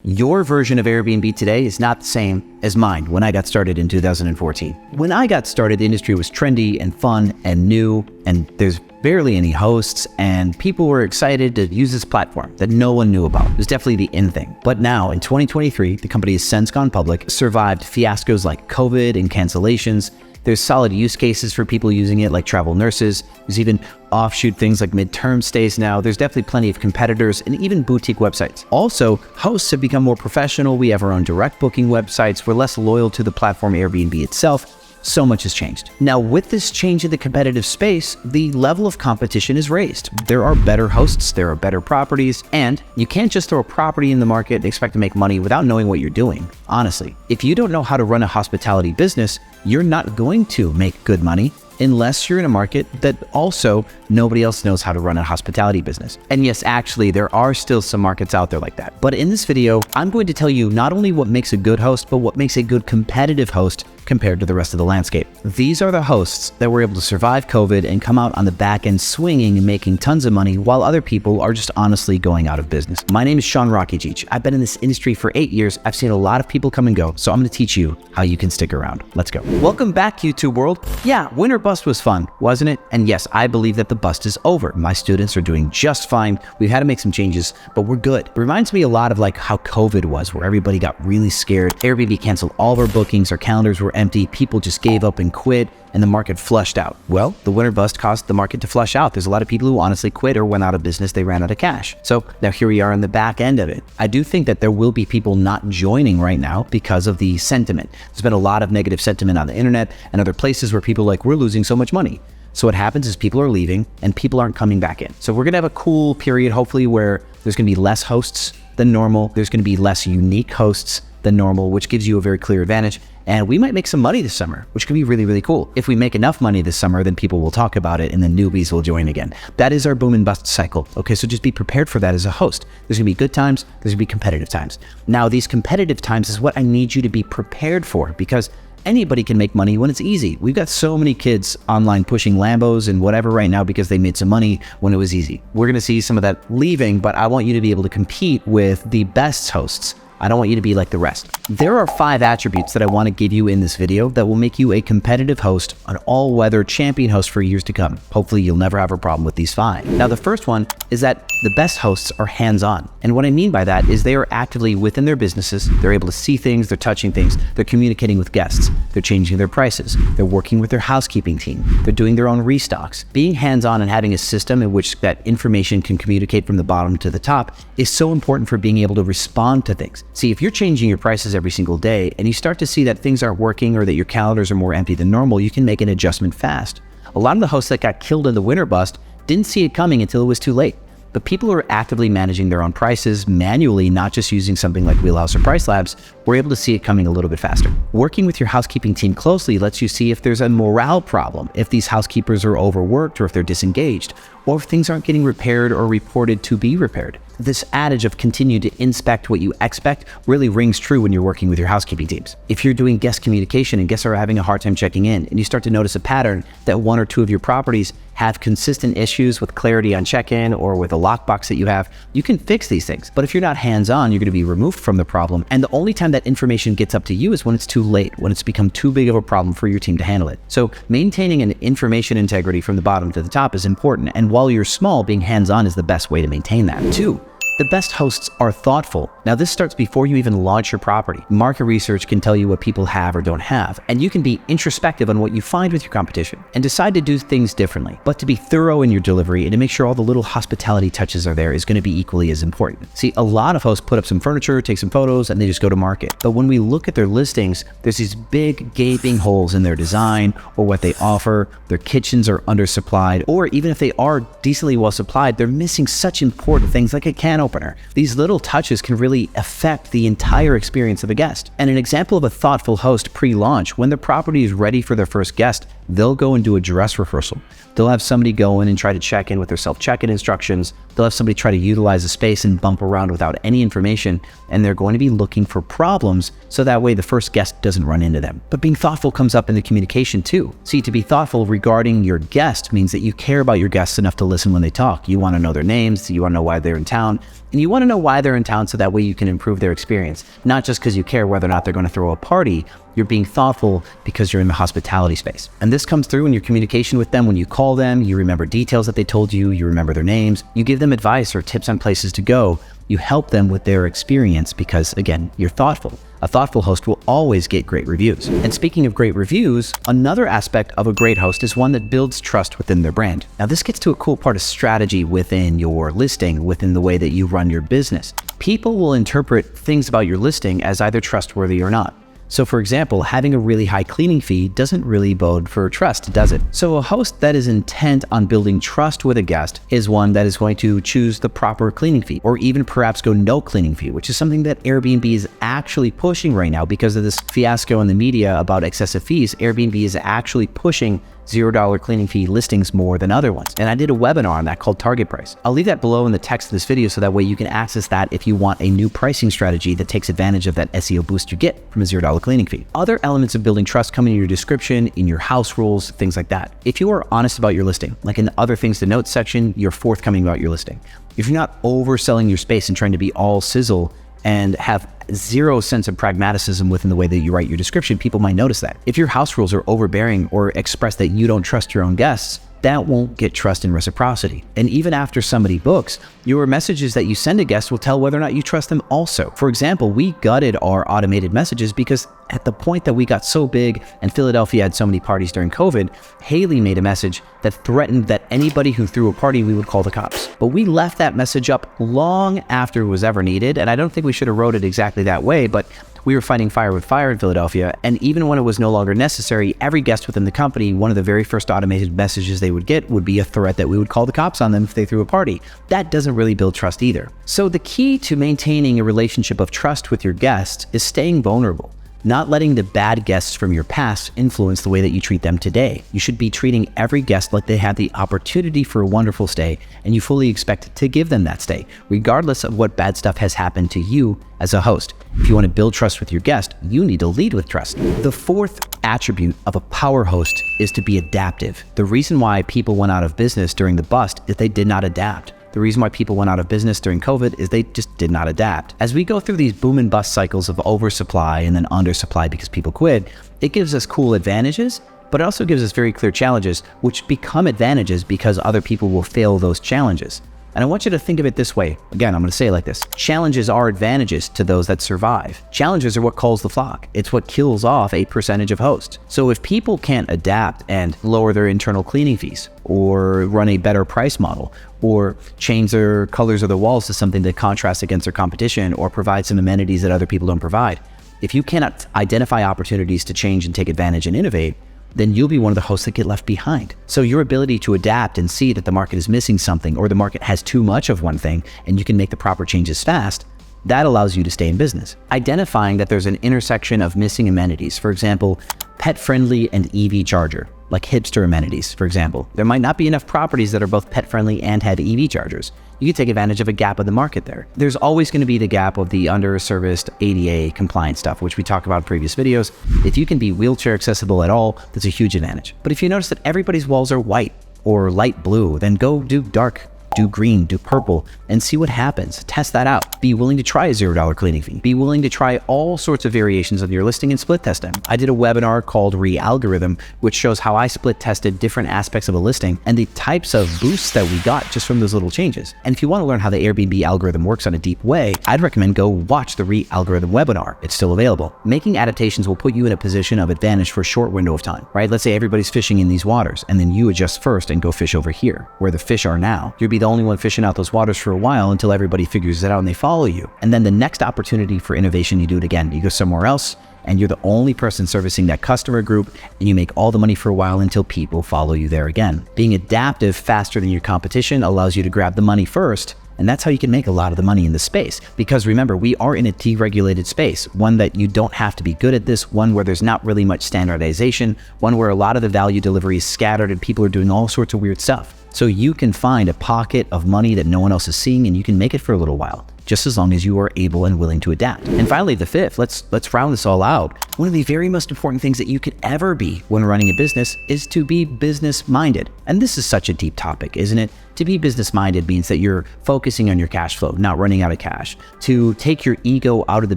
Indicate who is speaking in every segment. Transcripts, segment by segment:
Speaker 1: Your version of Airbnb today is not the same as mine when I got started in 2014. When I got started, the industry was trendy and fun and new, and there's barely any hosts, and people were excited to use this platform that no one knew about. It was definitely the in thing. But now in 2023, the company has since gone public, survived fiascos like COVID and cancellations. There's solid use cases for people using it, like travel nurses. There's even offshoot things like midterm stays now. There's definitely plenty of competitors and even boutique websites. Also, hosts have become more professional. We have our own direct booking websites. We're less loyal to the platform Airbnb itself. So much has changed. Now, with this change in the competitive space, the level of competition is raised. There are better hosts, there are better properties, and you can't just throw a property in the market and expect to make money without knowing what you're doing. Honestly, if you don't know how to run a hospitality business, you're not going to make good money unless you're in a market that also nobody else knows how to run a hospitality business. And yes, actually, there are still some markets out there like that. But in this video, I'm going to tell you not only what makes a good host, but what makes a good competitive host compared to the rest of the landscape. These are the hosts that were able to survive COVID and come out on the back end swinging and making tons of money while other people are just honestly going out of business. My name is Sean Rocky. I've been in this industry for 8 years. I've seen a lot of people come and go, so I'm going to teach you how you can stick around. Let's go. Welcome back, YouTube world. Yeah, winter bust was fun, wasn't it? And yes, I believe that the bust is over. My students are doing just fine. We've had to make some changes, but we're good. It reminds me a lot of like how COVID was, where everybody got really scared. Airbnb canceled all of our bookings, our calendars were empty, people just gave up and quit, and the market flushed out. Well, the winter bust caused the market to flush out. There's a lot of people who honestly quit or went out of business. They ran out of cash. So now here we are on the back end of it. I do think that there will be people not joining right now because of the sentiment. There's been a lot of negative sentiment on the internet and other places where people are like, we're losing so much money. So what happens is people are leaving and people aren't coming back in. So we're gonna have a cool period, hopefully, where there's gonna be less hosts than normal. There's gonna be less unique hosts than normal, which gives you a very clear advantage. And we might make some money this summer, which could be really, really cool. If we make enough money this summer, then people will talk about it and then newbies will join again. That is our boom and bust cycle. Okay, so just be prepared for that as a host. There's gonna be good times, there's gonna be competitive times. Now, these competitive times is what I need you to be prepared for, because anybody can make money when it's easy. We've got so many kids online pushing Lambos and whatever right now because they made some money when it was easy. We're gonna see some of that leaving, but I want you to be able to compete with the best hosts. I don't want you to be like the rest. There are 5 attributes that I want to give you in this video that will make you a competitive host, an all-weather champion host for years to come. Hopefully you'll never have a problem with these 5. Now, the first one is that the best hosts are hands-on. And what I mean by that is they are actively within their businesses. They're able to see things, they're touching things, they're communicating with guests, they're changing their prices, they're working with their housekeeping team, they're doing their own restocks. Being hands-on and having a system in which that information can communicate from the bottom to the top is so important for being able to respond to things. See, if you're changing your prices every single day and you start to see that things aren't working or that your calendars are more empty than normal, you can make an adjustment fast. A lot of the hosts that got killed in the winter bust didn't see it coming until it was too late. But people who are actively managing their own prices manually, not just using something like Wheelhouse or Price Labs, were able to see it coming a little bit faster. Working with your housekeeping team closely lets you see if there's a morale problem, if these housekeepers are overworked or if they're disengaged, or if things aren't getting repaired or reported to be repaired. This adage of continue to inspect what you expect really rings true when you're working with your housekeeping teams. If you're doing guest communication and guests are having a hard time checking in, and you start to notice a pattern that 1 or 2 of your properties have consistent issues with clarity on check-in or with a lockbox that you have, you can fix these things. But if you're not hands-on, you're gonna be removed from the problem. And the only time that information gets up to you is when it's too late, when it's become too big of a problem for your team to handle it. So maintaining an information integrity from the bottom to the top is important. And while you're small, being hands-on is the best way to maintain that. 2, the best hosts are thoughtful. Now, this starts before you even launch your property. Market research can tell you what people have or don't have, and you can be introspective on what you find with your competition and decide to do things differently. But to be thorough in your delivery and to make sure all the little hospitality touches are there is going to be equally as important. See, a lot of hosts put up some furniture, take some photos, and they just go to market. But when we look at their listings, there's these big gaping holes in their design or what they offer. Their kitchens are undersupplied, or even if they are decently well supplied, they're missing such important things like a can opener. These little touches can really affect the entire experience of a guest. And an example of a thoughtful host pre-launch, when the property is ready for their first guest, they'll go and do a dress rehearsal. They'll have somebody go in and try to check in with their self-check-in instructions. They'll have somebody try to utilize the space and bump around without any information. and they're going to be looking for problems so that way the first guest doesn't run into them. But being thoughtful comes up in the communication too. See, to be thoughtful regarding your guest means that you care about your guests enough to listen when they talk. You want to know their names, you want to know why they're in town, and you want to know why they're in town so that way you can improve their experience. Not just because you care whether or not they're going to throw a party. You're being thoughtful because you're in the hospitality space. And this comes through in your communication with them. When you call them, you remember details that they told you, you remember their names, you give them advice or tips on places to go. You help them with their experience because, again, you're thoughtful. A thoughtful host will always get great reviews. And speaking of great reviews, another aspect of a great host is one that builds trust within their brand. Now, this gets to a cool part of strategy within your listing, within the way that you run your business. People will interpret things about your listing as either trustworthy or not. So for example, having a really high cleaning fee doesn't really bode for trust, does it? So a host that is intent on building trust with a guest is one that is going to choose the proper cleaning fee, or even perhaps go no cleaning fee, which is something that Airbnb is actually pushing right now because of this fiasco in the media about excessive fees. Airbnb is actually pushing $0 cleaning fee listings more than other ones. And I did a webinar on that called Target Price. I'll leave that below in the text of this video so that way you can access that if you want a new pricing strategy that takes advantage of that SEO boost you get from a $0 cleaning fee. Other elements of building trust come in your description, in your house rules, things like that. If you are honest about your listing, like in the other things to note section, you're forthcoming about your listing. If you're not overselling your space and trying to be all sizzle and have zero sense of pragmaticism within the way that you write your description, people might notice that. If your house rules are overbearing or express that you don't trust your own guests, that won't get trust and reciprocity. And even after somebody books, your messages that you send to guests will tell whether or not you trust them also. For example, we gutted our automated messages because at the point that we got so big and Philadelphia had so many parties during COVID, Haley made a message that threatened that anybody who threw a party, we would call the cops. But we left that message up long after it was ever needed. And I don't think we should have wrote it exactly that way, but we were fighting fire with fire in Philadelphia. And even when it was no longer necessary, every guest within the company, one of the very first automated messages they would get would be a threat that we would call the cops on them if they threw a party. That doesn't really build trust either. So the key to maintaining a relationship of trust with your guests is staying vulnerable. Not letting the bad guests from your past influence the way that you treat them today. You should be treating every guest like they had the opportunity for a wonderful stay, and you fully expect to give them that stay, regardless of what bad stuff has happened to you as a host. If you want to build trust with your guest, you need to lead with trust. The fourth attribute of a power host is to be adaptive. The reason why people went out of business during the bust is they did not adapt. The reason why people went out of business during COVID is they just did not adapt. As we go through these boom and bust cycles of oversupply and then undersupply because people quit, it gives us cool advantages, but it also gives us very clear challenges, which become advantages because other people will fail those challenges. And I want you to think of it this way. Again, I'm going to say it like this. Challenges are advantages to those that survive. Challenges are what calls the flock. It's what kills off a percentage of hosts. So if people can't adapt and lower their internal cleaning fees, or run a better price model, or change their colors of the walls to something that contrasts against their competition, or provide some amenities that other people don't provide, if you cannot identify opportunities to change and take advantage and innovate, then you'll be one of the hosts that get left behind. So your ability to adapt and see that the market is missing something or the market has too much of one thing and you can make the proper changes fast, that allows you to stay in business. Identifying that there's an intersection of missing amenities, for example, pet-friendly and EV charger, like hipster amenities, for example. There might not be enough properties that are both pet-friendly and have EV chargers. You can take advantage of a gap in the market there. There's always going to be the gap of the under-serviced ADA compliant stuff, which we talked about in previous videos. If you can be wheelchair accessible at all, that's a huge advantage. But if you notice that everybody's walls are white or light blue, then go do dark, do green, do purple, and see what happens. Test that out. Be willing to try a $0 cleaning fee. Be willing to try all sorts of variations of your listing and split test them. I did a webinar called Re-Algorithm, which shows how I split tested different aspects of a listing and the types of boosts that we got just from those little changes. And if you want to learn how the Airbnb algorithm works on a deep way, I'd recommend go watch the Re-Algorithm webinar. It's still available. Making adaptations will put you in a position of advantage for a short window of time, right? Let's say everybody's fishing in these waters and then you adjust first and go fish over here where the fish are now. You'll be the only one fishing out those waters for a while until everybody figures it out and they follow you. And then the next opportunity for innovation, you do it again. You go somewhere else and you're the only person servicing that customer group and you make all the money for a while until people follow you there again. Being adaptive faster than your competition allows you to grab the money first. And that's how you can make a lot of the money in the space. Because remember, we are in a deregulated space, one that you don't have to be good at this, one where there's not really much standardization, one where a lot of the value delivery is scattered and people are doing all sorts of weird stuff. So you can find a pocket of money that no one else is seeing and you can make it for a little while. just as long as you are able and willing to adapt. And finally, the fifth, let's round this all out. One of the very most important things that you could ever be when running a business is to be business-minded. And this is such a deep topic, isn't it? To be business-minded means that you're focusing on your cash flow, not running out of cash. To take your ego out of the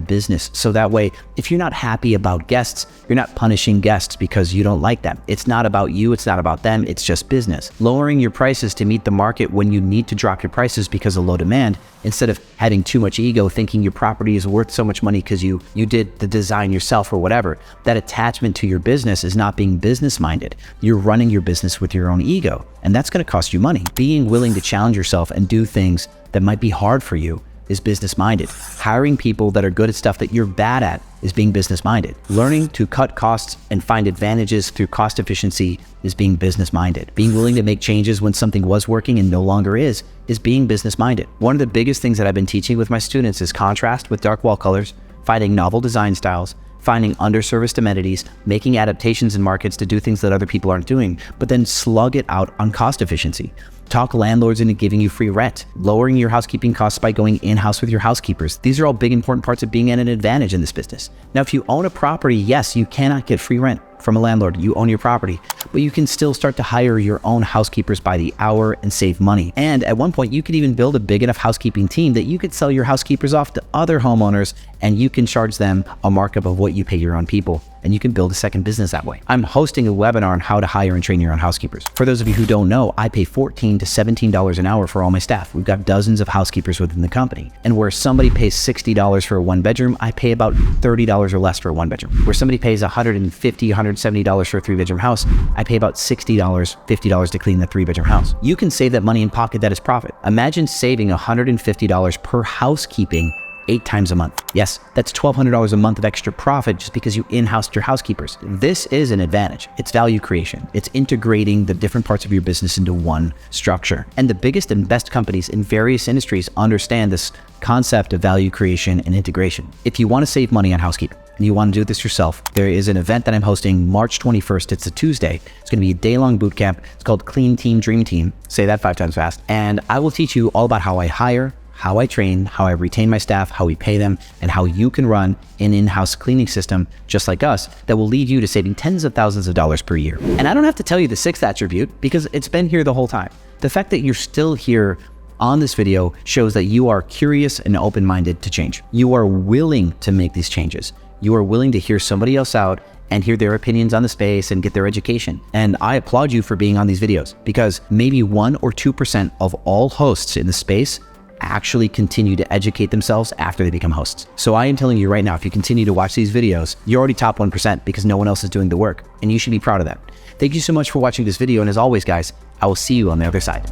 Speaker 1: business, so that way, if you're not happy about guests, you're not punishing guests because you don't like them. It's not about you, it's not about them, it's just business. Lowering your prices to meet the market when you need to drop your prices because of low demand, instead of having too much ego thinking your property is worth so much money because you did the design yourself or whatever. That attachment to your business is not being business-minded. You're running your business with your own ego, and that's going to cost you money. Being willing to challenge yourself and do things that might be hard for you is business-minded. Hiring people that are good at stuff that you're bad at is being business-minded. Learning to cut costs and find advantages through cost efficiency is being business-minded. Being willing to make changes when something was working and no longer is being business-minded. One of the biggest things that I've been teaching with my students is contrast with dark wall colors, finding novel design styles, finding underserviced amenities, making adaptations in markets to do things that other people aren't doing, but then slug it out on cost efficiency. Talk landlords into giving you free rent, lowering your housekeeping costs by going in-house with your housekeepers. These are all big, important parts of being at an advantage in this business. Now, if you own a property, yes, you cannot get free rent from a landlord. You own your property, but you can still start to hire your own housekeepers by the hour and save money. And at one point, you could even build a big enough housekeeping team that you could sell your housekeepers off to other homeowners, and you can charge them a markup of what you pay your own people. And you can build a second business that way. I'm hosting a webinar on how to hire and train your own housekeepers. For those of you who don't know, I pay $14 to $17 an hour for all my staff. We've got dozens of housekeepers within the company. And where somebody pays $60 for a one bedroom, I pay about $30 or less for a one bedroom. Where somebody pays $150, $170 for a three bedroom house, I pay about $60, $50 to clean the three bedroom house. You can save that money and pocket that as profit. Imagine saving $150 per housekeeping 8 times a month. Yes, that's $1,200 a month of extra profit just because you in-housed your housekeepers. This is an advantage. It's value creation. It's integrating the different parts of your business into one structure. And the biggest and best companies in various industries understand this concept of value creation and integration. If you want to save money on housekeeping and you want to do this yourself, there is an event that I'm hosting March 21st. It's a Tuesday. It's going to be a day-long boot camp. It's called Clean Team Dream Team. Say that 5 times fast. And I will teach you all about how I hire, how I train, how I retain my staff, how we pay them, and how you can run an in-house cleaning system just like us that will lead you to saving tens of thousands of dollars per year. And I don't have to tell you the 6th attribute because it's been here the whole time. The fact that you're still here on this video shows that you are curious and open-minded to change. You are willing to make these changes. You are willing to hear somebody else out and hear their opinions on the space and get their education. And I applaud you for being on these videos because maybe 1 or 2% of all hosts in the space actually continue to educate themselves after they become hosts. So I am telling you right now, if you continue to watch these videos, you're already top 1% because no one else is doing the work, and you should be proud of that. Thank you so much for watching this video, and as always, guys, I will see you on the other side.